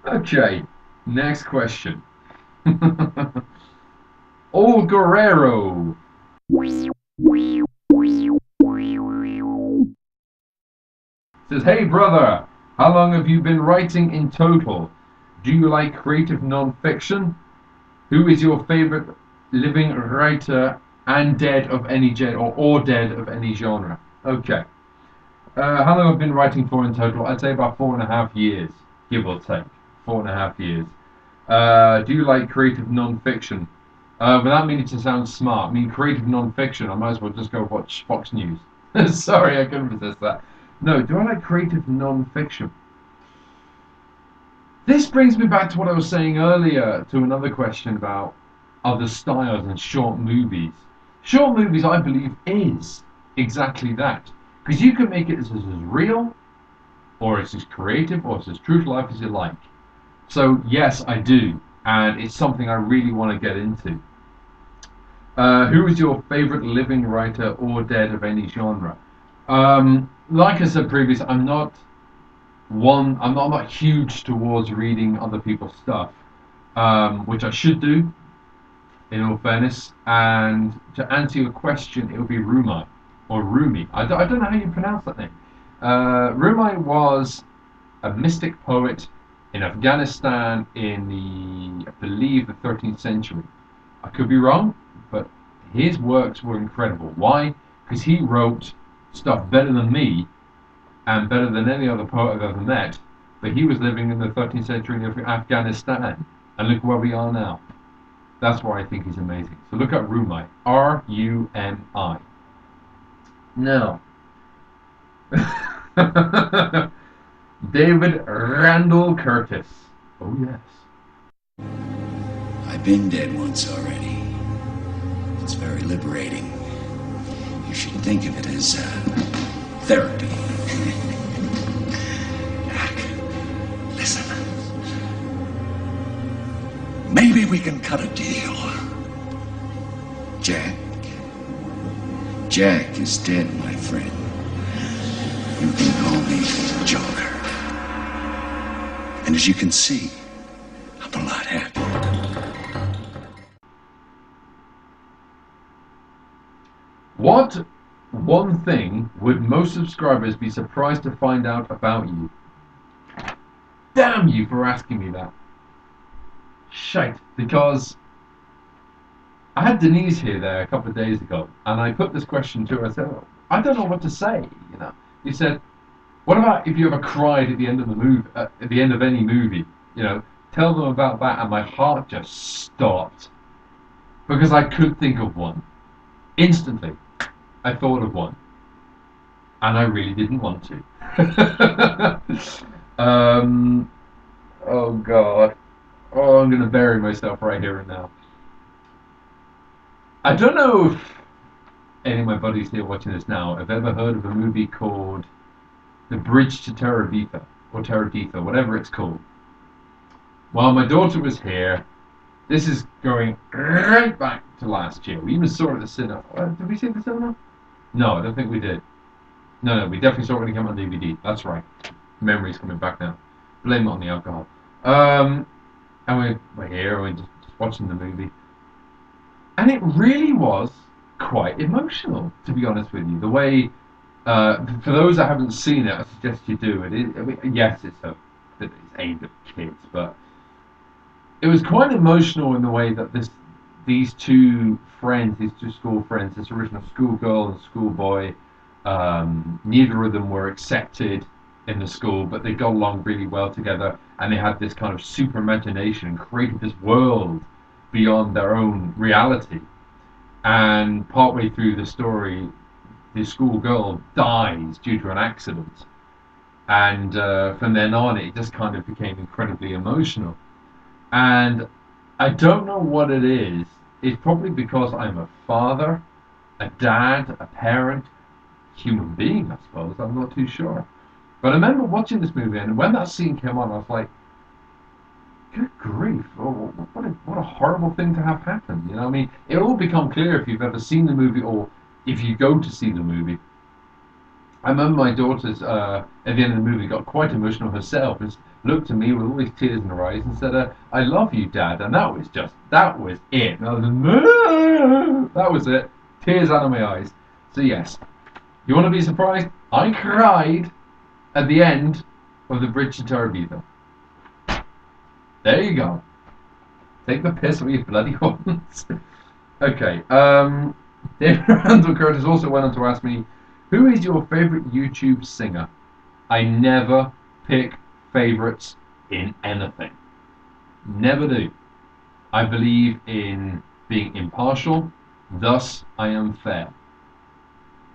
Okay, next question. Old Guerrero says, "Hey brother, how long have you been writing in total? Do you like creative non-fiction? Who is your favorite living writer and dead of any or dead of any genre?" Okay. How long I've been writing for in total? I'd say about 4.5 years, give or take. 4.5 years. Do you like creative non-fiction? Without meaning to sound smart, I mean creative non-fiction. I might as well just go watch Fox News. Sorry, I couldn't resist that. No, do I like creative non-fiction? This brings me back to what I was saying earlier to another question about other styles and short movies. Short movies, I believe, is exactly that. Because you can make it as real, or it's as creative, or it's as true to life as you like. So, yes, I do. And it's something I really want to get into. Who is your favorite living writer or dead of any genre? Like I said previously, I'm not huge towards reading other people's stuff, which I should do, in all fairness. And to answer your question, it would be Rumai or Rumi. I don't know how you pronounce that name. Rumai was a mystic poet in Afghanistan in I believe, the 13th century. I could be wrong, but his works were incredible. Why? Because he wrote stuff better than me and better than any other poet I've ever met. But he was living in the 13th century in Afghanistan, and look where we are now. That's why I think he's amazing. So look up Rumai. Rumi. Now, David Randall Curtis. Oh, yes. I've been dead once already. It's very liberating. You should think of it as therapy. Jack, listen. Maybe we can cut a deal. Jack. Jack is dead, my friend. You can call me Joker. And as you can see, I'm a lot happier. What one thing would most subscribers be surprised to find out about you? Damn you for asking me that. Shite. Because I had Denise here there a couple of days ago, and I put this question to her. I said, "Oh, I don't know what to say." You know, he said, "What about if you ever cried at the end of the movie? At the end of any movie, you know, tell them about that." And my heart just stopped because I could think of one instantly. I thought of one, and I really didn't want to. um, oh God. Oh, I'm gonna bury myself right here and now. I don't know if any of my buddies here watching this now have ever heard of a movie called The Bridge to Terabitha or Teraditha, whatever it's called. While my daughter was here, this is going right back to last year. We even saw it at the cinema. Did we see it at the cinema? No, I don't think we did. No, we definitely saw it when it came on DVD. That's right. Memory's coming back now. Blame it on the alcohol. And we're here, and we're just watching the movie. And it really was quite emotional, to be honest with you. The way, for those that haven't seen it, I suggest you do. I mean, yes, it's aimed at kids, but it was quite emotional in the way that these two friends, these two school friends, this original schoolgirl and schoolboy, neither of them were accepted in the school, but they got along really well together, and they had this kind of super imagination and created this world beyond their own reality. And partway through the story, the schoolgirl dies due to an accident, and from then on, it just kind of became incredibly emotional. And I don't know what it is. It's probably because I'm a father, a dad, a parent, human being, I suppose. I'm not too sure. But I remember watching this movie, and when that scene came on, I was like, "Good grief! Oh, what a horrible thing to have happen." You know, I mean, it'll all become clear if you've ever seen the movie or if you go to see the movie. I remember my daughter's at the end of the movie got quite emotional herself and looked at me with all these tears in her eyes and said, "I love you, Dad." And that was it. And I was like, no! That was it. Tears out of my eyes. So yes, you want to be surprised? I cried at the end of The Bridge to Terabithia. There you go. Take the piss with your bloody ones. Okay. David Randall Curtis also went on to ask me, who is your favourite YouTube singer? I never pick favourites in anything. Never do. I believe in being impartial, thus I am fair.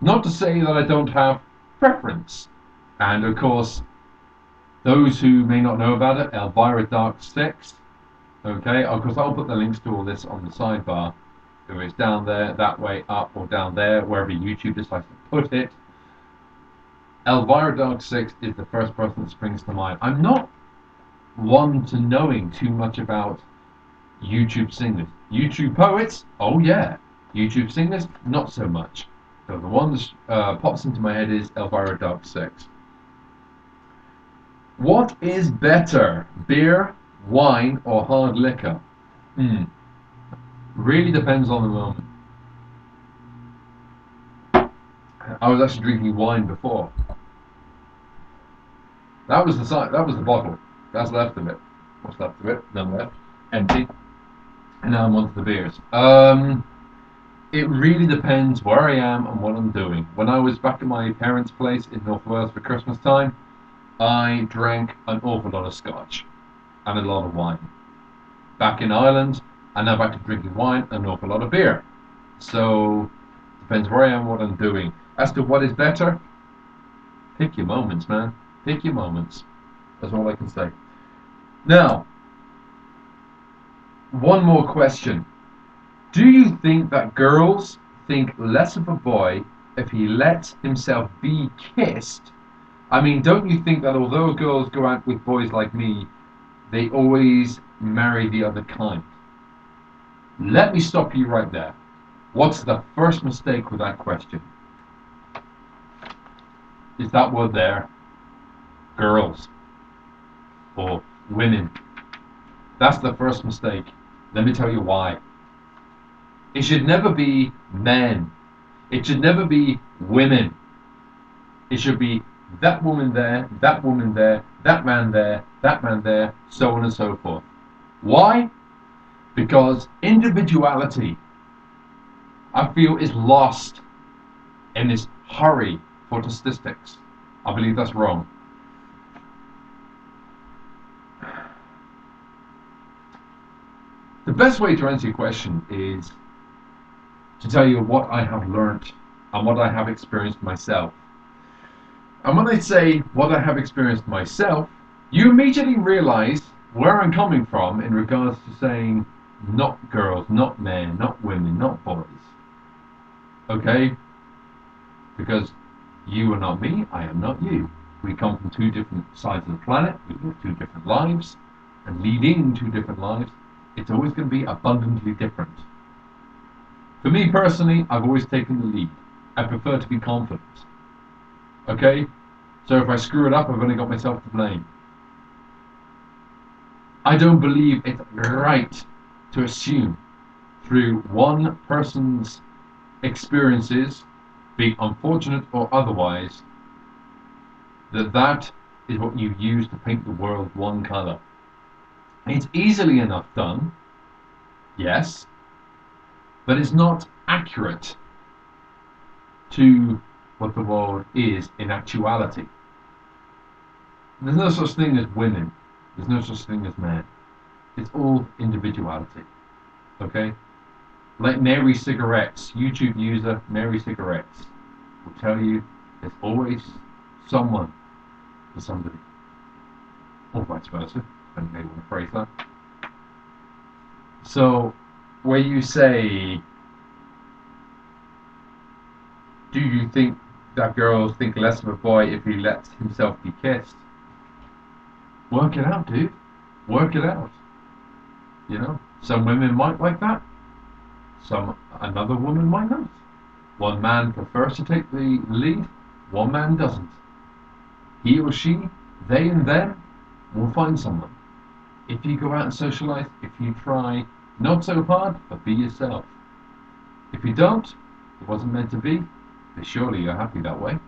Not to say that I don't have preference. And of course, those who may not know about it, Elvira Dark 6. Okay, of course I'll put the links to all this on the sidebar. If it's down there, that way, up, or down there, wherever YouTube decides to put it. Elvira Dark 6 is the first person that springs to mind. I'm not one to knowing too much about YouTube singers. YouTube poets, oh yeah. YouTube singers, not so much. So the one that pops into my head is Elvira Dark 6. What is better, beer, wine, or hard liquor? Really depends on the moment. I was actually drinking wine before. That was the bottle. That's left of it. What's left of it? None left. Empty. And now I'm on to the beers. It really depends where I am and what I'm doing. When I was back at my parents' place in North Wales for Christmas time, I drank an awful lot of scotch and a lot of wine. Back in Ireland, I'm now back to drinking wine and an awful lot of beer. So, depends where I am, what I'm doing. As to what is better, pick your moments, man. Pick your moments. That's all I can say. Now, one more question. Do you think that girls think less of a boy if he lets himself be kissed? I mean, don't you think that although girls go out with boys like me, they always marry the other kind? Let me stop you right there. What's the first mistake with that question? Is that word there? Girls. Or women. That's the first mistake. Let me tell you why. It should never be men. It should never be women. It should be that woman there, that woman there, that man there, that man there, so on and so forth. Why? Because individuality, I feel, is lost in this hurry for statistics. I believe that's wrong. The best way to answer your question is to tell you what I have learnt and what I have experienced myself. And when I say what I have experienced myself, you immediately realize where I'm coming from in regards to saying not girls, not men, not women, not boys. Okay? Because you are not me, I am not you. We come from two different sides of the planet, we live two different lives, and leading two different lives, it's always going to be abundantly different. For me personally, I've always taken the lead. I prefer to be confident. Okay? So if I screw it up, I've only got myself to blame. I don't believe it's right to assume through one person's experiences, be unfortunate or otherwise, that is what you use to paint the world one colour. It's easily enough done, yes, but it's not accurate to what the world is in actuality. There's no such thing as women. There's no such thing as men. It's all individuality. Okay? Like Mary Cigarettes, YouTube user Mary Cigarettes will tell you there's always someone for somebody. Or vice versa, depending how you want to phrase that. So, where you say, do you think that girls think less of a boy if he lets himself be kissed? Work it out, dude. Work it out. You know, some women might like that. Another woman might not. One man prefers to take the lead. One man doesn't. He or she, they and them, will find someone. If you go out and socialize, if you try not so hard, but be yourself. If you don't, it wasn't meant to be, but surely you're happy that way.